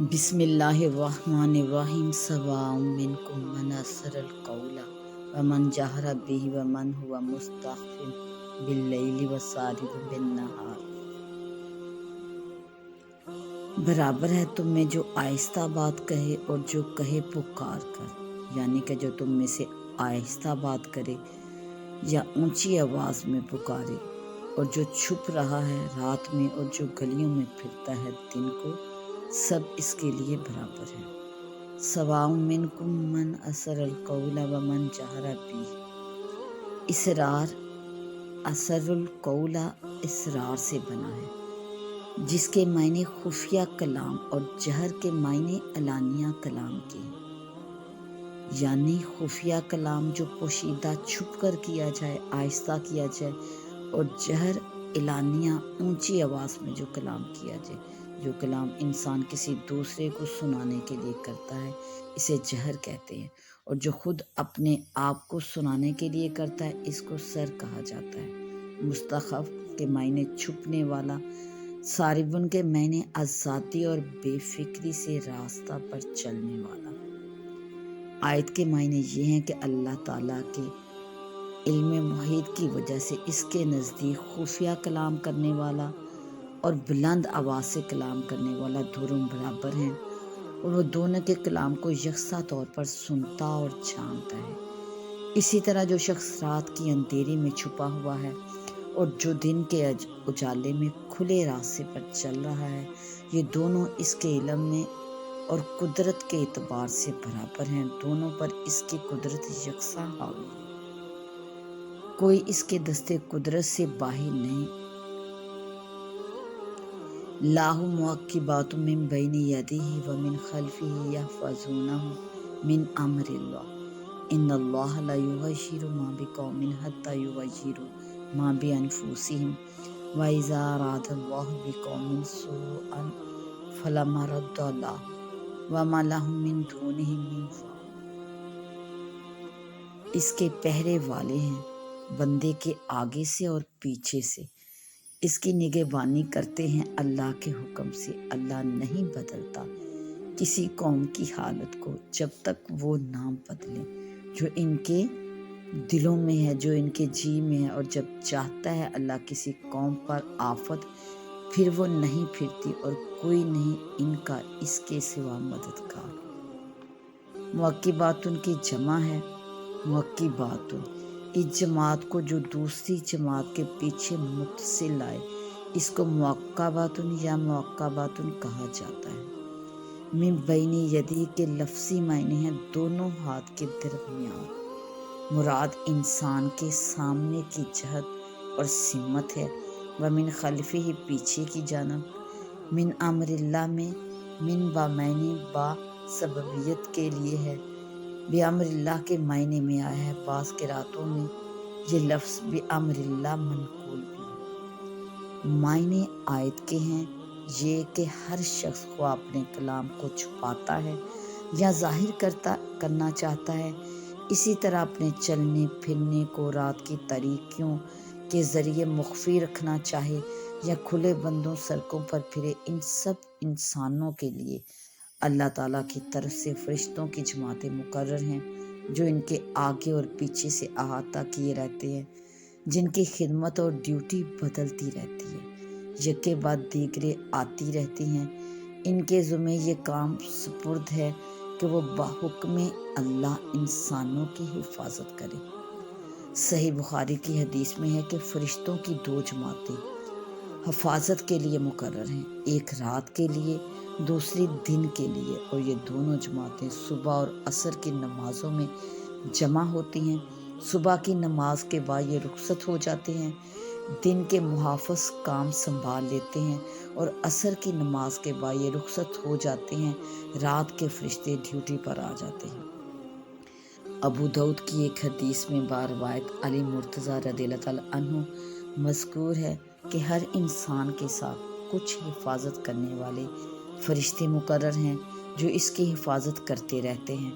بسم اللہ الرحمن الرحیم سواء منکم من اسر القول ومن جہر به ومن هو مستخف باللیل وسارب بالنہار۔ برابر ہے تم میں جو آہستہ بات کہے اور جو کہے پکار کر، یعنی کہ جو تم میں سے آہستہ بات کرے یا اونچی آواز میں پکارے، اور جو چھپ رہا ہے رات میں اور جو گلیوں میں پھرتا ہے دن کو، سب اس کے لیے برابر ہے۔ سواء منکم من اسر القول ومن جہر بہ۔ اسرار، اسر القول اسرار سے بنا ہے، جس کے معنی خفیہ کلام اور جہر کے معنی علانیہ کلام کے ہیں، یعنی خفیہ کلام جو پوشیدہ چھپ کر کیا جائے، آہستہ کیا جائے، اور جہر اعلانیہ اونچی آواز میں جو کلام کیا جائے۔ جو کلام انسان کسی دوسرے کو سنانے کے لیے کرتا ہے اسے جہر کہتے ہیں، اور جو خود اپنے آپ کو سنانے کے لیے کرتا ہے اس کو سر کہا جاتا ہے۔ مستخف کے معنی چھپنے والا، ساربن کے معنی آزادی اور بے فکری سے راستہ پر چلنے والا۔ آیت کے معنی یہ ہیں کہ اللہ تعالیٰ کے علم محیط کی وجہ سے اس کے نزدیک خفیہ کلام کرنے والا اور بلند آواز سے کلام کرنے والا دونوں برابر ہیں، اور وہ دونوں کے کلام کو یکساں طور پر سنتا اور جانتا ہے۔ اسی طرح جو شخص رات کی اندھیری میں چھپا ہوا ہے اور جو دن کے اجالے میں کھلے راستے پر چل رہا ہے، یہ دونوں اس کے علم میں اور قدرت کے اعتبار سے برابر ہیں، دونوں پر اس کی قدرت یکساں حاوی ہے، کوئی اس کے دستے قدرت سے باہر نہیں۔ لاہ معقبات من بین یدیہ ومن خلفہ یحفظونہ من امر اللہ ان اللہ لا یغیر ما بقوم حتی یغیروا ما بانفسہم واذا اراد اللہ بقوم سوءا فلا مرد لہ وما لہم من دونہ من واق۔ اس کے پہرے والے ہیں بندے کے آگے سے اور پیچھے سے، اس کی نگہبانی کرتے ہیں اللہ کے حکم سے۔ اللہ نہیں بدلتا کسی قوم کی حالت کو جب تک وہ نہ بدلیں جو ان کے دلوں میں ہے، جو ان کے جی میں ہے، اور جب چاہتا ہے اللہ کسی قوم پر آفت، پھر وہ نہیں پھرتی اور کوئی نہیں ان کا اس کے سوا مددگار۔ معقبات کی جمع ہے معقبات، اس جماعت کو جو دوسری جماعت کے پیچھے متصل آئے اس کو معقبات یا معقبات کہا جاتا ہے۔ من بین یدی کے لفظی معنی ہیں دونوں ہاتھ کے درمیان، مراد انسان کے سامنے کی جہت اور سمت ہے۔ ومن خلفہ ہی پیچھے کی جانب۔ من امر اللہ میں من با معنی با سببیت کے لیے ہے، بے امر اللہ کے معنی میں آیا ہے۔ بعض قرأتوں میں یہ لفظ بے امر اللہ منقول بھی ہے۔ معنی آیت کے ہیں یہ کہ ہر شخص خواہ اپنے کلام کو چھپاتا ہے یا ظاہر کرنا چاہتا ہے، اسی طرح اپنے چلنے پھرنے کو رات کی تاریکیوں کے ذریعے مخفی رکھنا چاہے یا کھلے بندوں سڑکوں پر پھرے، ان سب انسانوں کے لیے اللہ تعالیٰ کی طرف سے فرشتوں کی جماعتیں مقرر ہیں جو ان کے آگے اور پیچھے سے احاطہ کیے رہتے ہیں، جن کی خدمت اور ڈیوٹی بدلتی رہتی ہے، یکے بعد دیگرے آتی رہتی ہیں۔ ان کے ذمہ یہ کام سپرد ہے کہ وہ بحکم اللہ انسانوں کی حفاظت کرے۔ صحیح بخاری کی حدیث میں ہے کہ فرشتوں کی دو جماعتیں حفاظت کے لیے مقرر ہیں، ایک رات کے لیے، دوسری دن کے لیے، اور یہ دونوں جماعتیں صبح اور عصر کی نمازوں میں جمع ہوتی ہیں۔ صبح کی نماز کے بعد یہ رخصت ہو جاتے ہیں، دن کے محافظ کام سنبھال لیتے ہیں، اور عصر کی نماز کے بعد یہ رخصت ہو جاتے ہیں، رات کے فرشتے ڈیوٹی پر آ جاتے ہیں۔ ابو داؤد کی ایک حدیث میں باروایت علی مرتضیٰ رضی اللہ تعالیٰ عنہ مذکور ہے کہ ہر انسان کے ساتھ کچھ حفاظت کرنے والے فرشتے مقرر ہیں جو اس کی حفاظت کرتے رہتے ہیں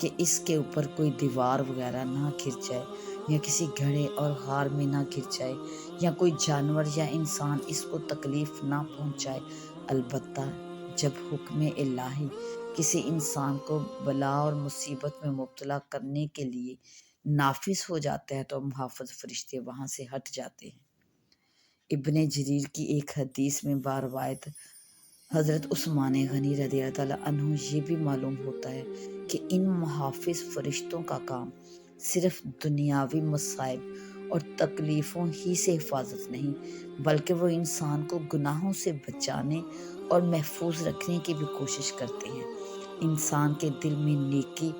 کہ اس کے اوپر کوئی دیوار وغیرہ نہ گر جائے، یا کسی گڑھے اور غار میں نہ گر جائے، یا کوئی جانور یا انسان اس کو تکلیف نہ پہنچائے، البتہ جب حکم الہی کسی انسان کو بلا اور مصیبت میں مبتلا کرنے کے لیے نافذ ہو جاتا ہے تو محافظ فرشتے وہاں سے ہٹ جاتے ہیں۔ ابن جریر کی ایک حدیث میں باروایت حضرت عثمان غنی رضی اللہ تعالیٰ عنہ یہ بھی معلوم ہوتا ہے کہ ان محافظ فرشتوں کا کام صرف دنیاوی مصائب اور تکلیفوں ہی سے حفاظت نہیں بلکہ وہ انسان کو گناہوں سے بچانے اور محفوظ رکھنے کی بھی کوشش کرتے ہیں۔ انسان کے دل میں نیکی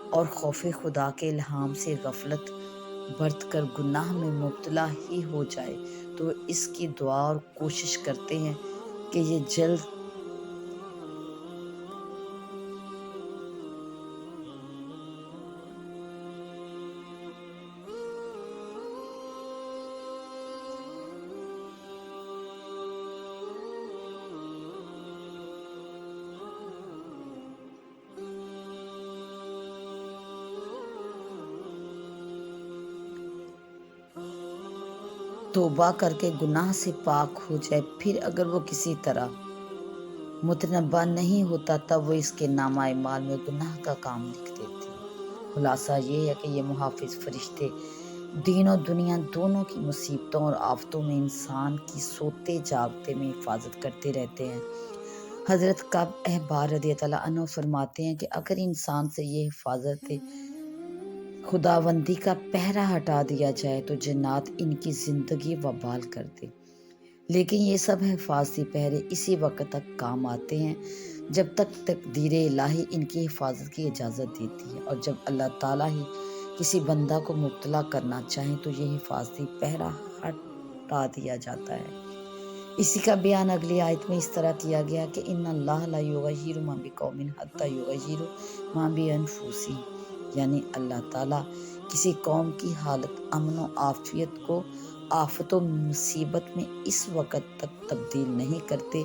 اور خوف خدا کے الہام سے غفلت برت کر گناہ میں مبتلا ہی ہو جائے تو وہ اس کی دعا اور کوشش کرتے ہیں کہ یہ جلد توبہ کر کے گناہ سے پاک ہو جائے۔ پھر اگر وہ کسی طرح متنبہ نہیں ہوتا تب وہ اس کے نامہ اعمال میں گناہ کا کام لکھ دیتے ہیں۔ خلاصہ یہ ہے کہ یہ محافظ فرشتے دین و دنیا دونوں کی مصیبتوں اور آفتوں میں انسان کی سوتے جاگتے میں حفاظت کرتے رہتے ہیں۔ حضرت کعب احبار رضی اللہ عنہ فرماتے ہیں کہ اگر انسان سے یہ حفاظت خداوندی کا پہرا ہٹا دیا جائے تو جنات ان کی زندگی وبال کر دے، لیکن یہ سب حفاظتی پہرے اسی وقت تک کام آتے ہیں جب تک تقدیر الہی ان کی حفاظت کی اجازت دیتی ہے، اور جب اللہ تعالیٰ ہی کسی بندہ کو مبتلا کرنا چاہیں تو یہ حفاظتی پہرا ہٹا دیا جاتا ہے۔ اسی کا بیان اگلی آیت میں اس طرح کیا گیا کہ ان اللہ لا یغیر ما بقوم حتی یغیروا ما بانفسہم، یعنی اللہ تعالیٰ کسی قوم کی حالت امن و عافیت کو آفت و مصیبت میں اس وقت تک تبدیل نہیں کرتے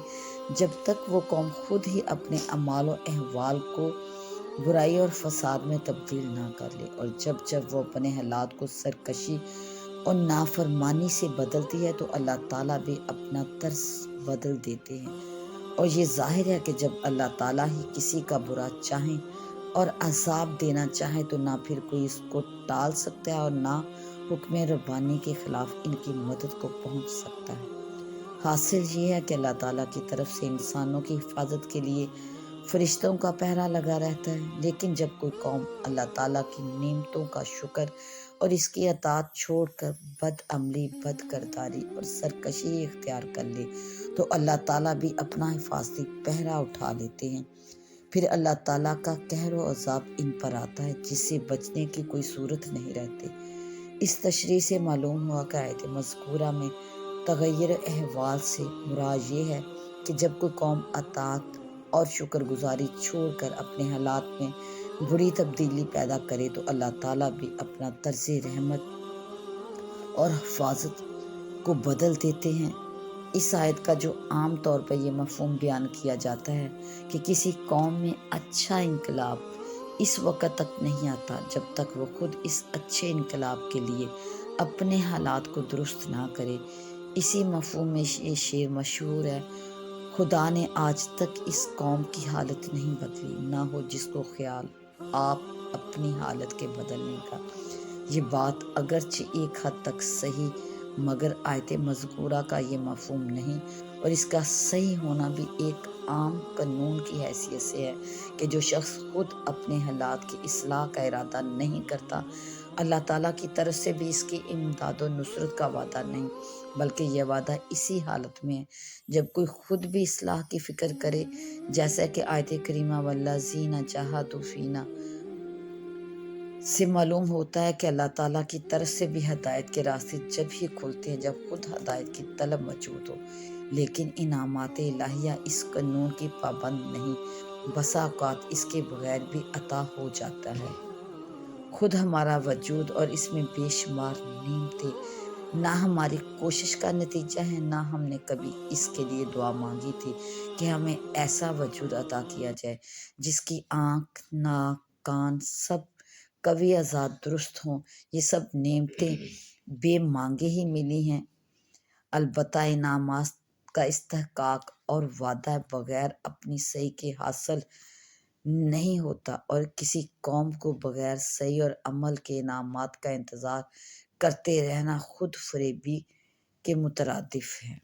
جب تک وہ قوم خود ہی اپنے اعمال و احوال کو برائی اور فساد میں تبدیل نہ کر لے، اور جب جب وہ اپنے حالات کو سرکشی اور نافرمانی سے بدلتی ہے تو اللہ تعالیٰ بھی اپنا طرز بدل دیتے ہیں، اور یہ ظاہر ہے کہ جب اللہ تعالیٰ ہی کسی کا برا چاہیں اور عذاب دینا چاہیں تو نہ پھر کوئی اس کو ٹال سکتا ہے اور نہ حکم ربانی کے خلاف ان کی مدد کو پہنچ سکتا ہے۔ حاصل یہ ہے کہ اللہ تعالیٰ کی طرف سے انسانوں کی حفاظت کے لیے فرشتوں کا پہرا لگا رہتا ہے، لیکن جب کوئی قوم اللہ تعالیٰ کی نعمتوں کا شکر اور اس کی اطاعت چھوڑ کر بد عملی، بد کرداری اور سرکشی اختیار کر لے تو اللہ تعالیٰ بھی اپنا حفاظتی پہرا اٹھا لیتے ہیں۔ پھر اللہ تعالیٰ کا قہر و عذاب ان پر آتا ہے جس سے بچنے کی کوئی صورت نہیں رہتی۔ اس تشریح سے معلوم ہوا کہ آیت مذکورہ میں تغیر احوال سے مراد یہ ہے کہ جب کوئی قوم اطاعت اور شکر گزاری چھوڑ کر اپنے حالات میں بری تبدیلی پیدا کرے تو اللہ تعالیٰ بھی اپنا طرز رحمت اور حفاظت کو بدل دیتے ہیں۔ اس آیت کا جو عام طور پر یہ مفہوم بیان کیا جاتا ہے کہ کسی قوم میں اچھا انقلاب اس وقت تک نہیں آتا جب تک وہ خود اس اچھے انقلاب کے لیے اپنے حالات کو درست نہ کرے، اسی مفہوم میں یہ شعر مشہور ہے: خدا نے آج تک اس قوم کی حالت نہیں بدلی، نہ ہو جس کو خیال آپ اپنی حالت کے بدلنے کا۔ یہ بات اگرچہ ایک حد تک صحیح مگر آیت مذکورہ کا یہ مفہوم نہیں، اور اس کا صحیح ہونا بھی ایک عام قانون کی حیثیت سے ہے کہ جو شخص خود اپنے حالات کی اصلاح کا ارادہ نہیں کرتا، اللہ تعالیٰ کی طرف سے بھی اس کی امداد و نصرت کا وعدہ نہیں، بلکہ یہ وعدہ اسی حالت میں ہے جب کوئی خود بھی اصلاح کی فکر کرے، جیسا کہ آیت کریمہ والذین جاہدوا فینا سے معلوم ہوتا ہے کہ اللہ تعالیٰ کی طرف سے بھی ہدایت کے راستے جب ہی کھلتے ہیں جب خود ہدایت کی طلب موجود ہو، لیکن انعامات الہیہ اس قانون کی پابند نہیں، بسا اوقات اس کے بغیر بھی عطا ہو جاتا ہے۔ خود ہمارا وجود اور اس میں بے شمار نعمتیں نہ ہماری کوشش کا نتیجہ ہے، نہ ہم نے کبھی اس کے لیے دعا مانگی تھی کہ ہمیں ایسا وجود عطا کیا جائے جس کی آنکھ، ناک، کان سب قوی آزاد درست ہوں۔ یہ سب نعمتیں بے مانگے ہی ملی ہیں، البتہ انعامات کا استحقاق اور وعدہ بغیر اپنی صحیح کے حاصل نہیں ہوتا، اور کسی قوم کو بغیر صحیح اور عمل کے انعامات کا انتظار کرتے رہنا خود فریبی کے مترادف ہے۔